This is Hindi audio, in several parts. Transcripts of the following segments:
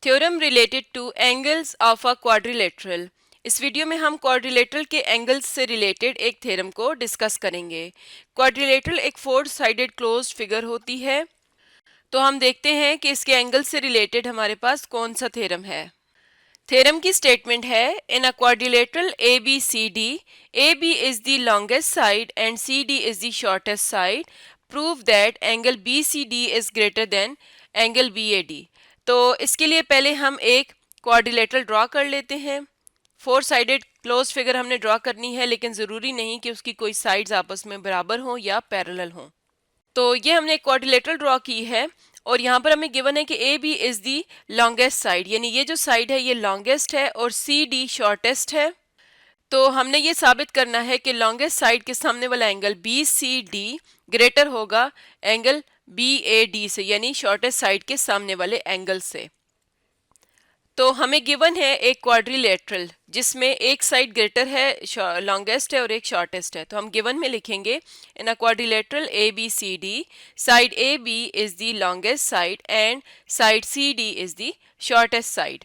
Theorem related two angles of a quadrilateral. इस वीडियो में हम क्वाड्रिलेटरल के एंगल्स से रिलेटेड एक थ्योरम को डिस्कस करेंगे। क्वाड्रिलेटरल एक फोर साइडेड क्लोज्ड फिगर होती है। तो हम देखते हैं कि इसके एंगल से रिलेटेड हमारे पास कौन सा थ्योरम है। थ्योरम की स्टेटमेंट है, in a quadrilateral A B C D is the longest side and C D is the shortest side, prove that angle B C D is greater than angle B A D. तो इसके लिए पहले हम एक क्वाड्रिलेटरल ड्रॉ कर लेते हैं। फोर साइडेड क्लोज फिगर हमने ड्रॉ करनी है, लेकिन ज़रूरी नहीं कि उसकी कोई साइड्स आपस में बराबर हों या पैरेलल हों। तो ये हमने क्वाड्रिलेटरल ड्रॉ की है और यहाँ पर हमें गिवन है कि A B is the longest side, यानी ये जो साइड है ये लॉन्गेस्ट है और सी डी शॉर्टेस्ट है। तो हमने ये साबित करना है कि लॉन्गेस्ट साइड के सामने वाला angle B C D greater होगा एंगल बी ए डी से, यानी शॉर्टेस्ट साइड के सामने वाले एंगल से। तो हमें गिवन है एक क्वाड्रिलेटरल जिसमें एक साइड ग्रेटर है, लॉन्गेस्ट है, और एक शॉर्टेस्ट है। तो हम गिवन में लिखेंगे, in a quadrilateral A B C D, side A B is the longest side and side C D is the shortest side.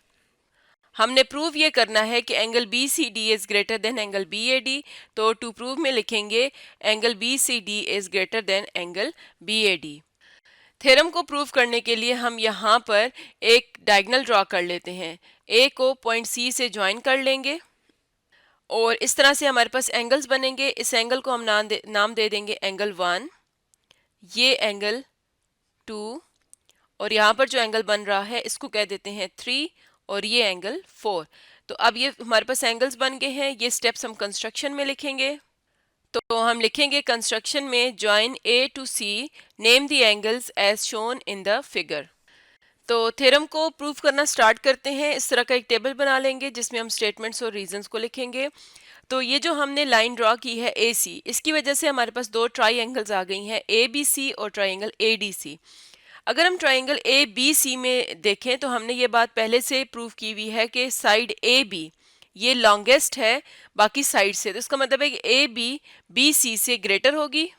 हमने प्रूव ये करना है कि angle B C D is greater than angle B A D. तो टू प्रूव में लिखेंगे, angle B C D is greater than angle B A D. Theorem को प्रूव करने के लिए हम यहाँ पर एक डायगोनल ड्रॉ कर लेते हैं। ए को पॉइंट सी से ज्वाइन कर लेंगे और इस तरह से हमारे पास एंगल्स बनेंगे। इस एंगल को हम नाम दे देंगे एंगल 1, ये एंगल 2, और यहाँ पर जो एंगल बन रहा है इसको कह देते हैं 3, और ये एंगल 4। तो अब ये हमारे पास एंगल्स बन गए हैं। ये स्टेप्स हम कंस्ट्रक्शन में लिखेंगे। तो हम लिखेंगे कंस्ट्रक्शन में, join A to C, name the angles as shown in the figure. तो थ्योरम को प्रूव करना स्टार्ट करते हैं। इस तरह का एक टेबल बना लेंगे जिसमें हम स्टेटमेंट्स और रीजंस को लिखेंगे। तो ये जो हमने लाइन ड्रॉ की है ए सी, इसकी वजह से हमारे पास दो ट्राई एंगल्स आ गई हैं, ए बी सी और ट्राइंगल ए डी सी। अगर हम ट्राइंगल ए बी सी में देखें तो हमने ये बात पहले से प्रूव की हुई है कि साइड ए बी ये लॉन्गेस्ट है बाकी साइड से। तो इसका मतलब है कि ए बी बी सी से ग्रेटर होगी।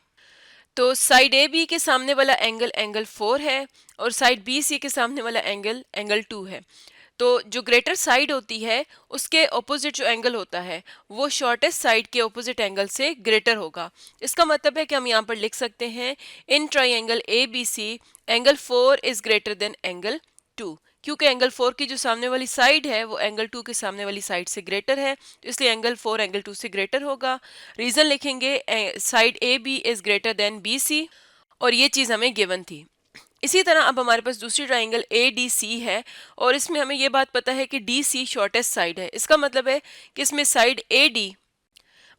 तो साइड ए बी के सामने वाला एंगल एंगल 4 है और साइड बी सी के सामने वाला एंगल एंगल 2 है। तो जो ग्रेटर साइड होती है उसके ऑपोजिट जो एंगल होता है वो शॉर्टेस्ट साइड के ऑपोजिट एंगल से ग्रेटर होगा। इसका मतलब है कि हम यहाँ पर लिख सकते हैं, in triangle A B C angle 4 is greater than angle 2, क्योंकि एंगल 4 की जो सामने वाली साइड है वो एंगल 2 के सामने वाली साइड से ग्रेटर है, तो इसलिए एंगल 4 एंगल 2 से ग्रेटर होगा। रीजन लिखेंगे, side A B is greater than B C, और ये चीज़ हमें गिवन थी। इसी तरह अब हमारे पास दूसरी ट्राइंगल ए डी सी है और इसमें हमें ये बात पता है कि डी सी शॉर्टेस्ट साइड है। इसका मतलब है कि इसमें साइड ए डी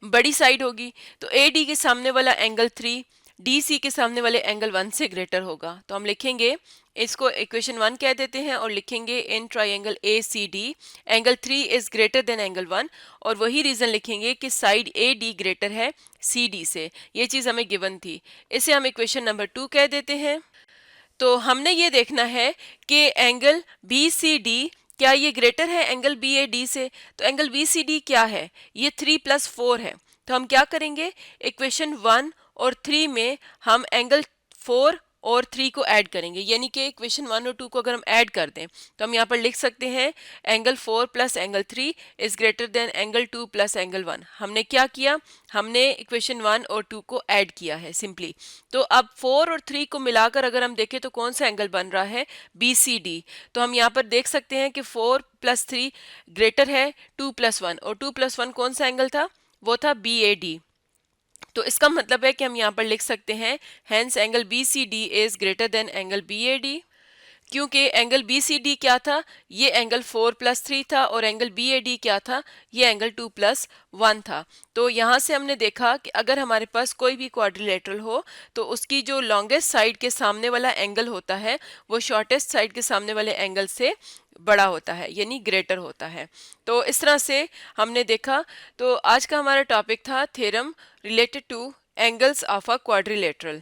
बड़ी साइड होगी। तो ए डी के सामने वाला एंगल 3 डी सी के सामने वाले एंगल 1 से ग्रेटर होगा। तो हम लिखेंगे, इसको इक्वेशन 1 कह देते हैं और लिखेंगे, in triangle A C D angle 3 is greater than angle 1, और वही रीजन लिखेंगे कि साइड ए डी ग्रेटर है सी डी से। ये चीज़ हमें गिवन थी, इसे हम इक्वेशन नंबर 2 कह देते हैं। तो हमने ये देखना है कि एंगल बी सी डी क्या ये ग्रेटर है एंगल बी ए डी से। तो एंगल बी सी डी क्या है, ये 3 + 4 है। तो हम क्या करेंगे, इक्वेशन 1 और 3 में हम एंगल 4 और 3 को ऐड करेंगे, यानी कि इक्वेशन 1 और 2 को अगर हम ऐड कर दें तो हम यहाँ पर लिख सकते हैं, angle 4 + angle 3 is greater than angle 2 + angle 1। हमने क्या किया, हमने इक्वेशन 1 और 2 को ऐड किया है सिंपली। तो अब 4 और 3 को मिलाकर अगर हम देखें तो कौन सा एंगल बन रहा है, बी सी डी। तो हम यहाँ पर देख सकते हैं कि 4 + 3 ग्रेटर है 2 + 1, और 2 + 1 कौन सा एंगल था, वो था बी ए डी। तो इसका मतलब है कि हम यहाँ पर लिख सकते हैं, hence angle B C D is greater than angle B A D, क्योंकि एंगल बी सी डी क्या था, ये एंगल 4 + 3 था, और एंगल बी ए डी क्या था, ये एंगल 2 + 1 था। तो यहाँ से हमने देखा कि अगर हमारे पास कोई भी क्वाड्रिलेटरल हो तो उसकी जो लॉन्गेस्ट साइड के सामने वाला एंगल होता है वो शॉर्टेस्ट साइड के सामने वाले एंगल से बड़ा होता है, यानी ग्रेटर होता है। तो इस तरह से हमने देखा। तो आज का हमारा टॉपिक था theorem related two angles of a quadrilateral.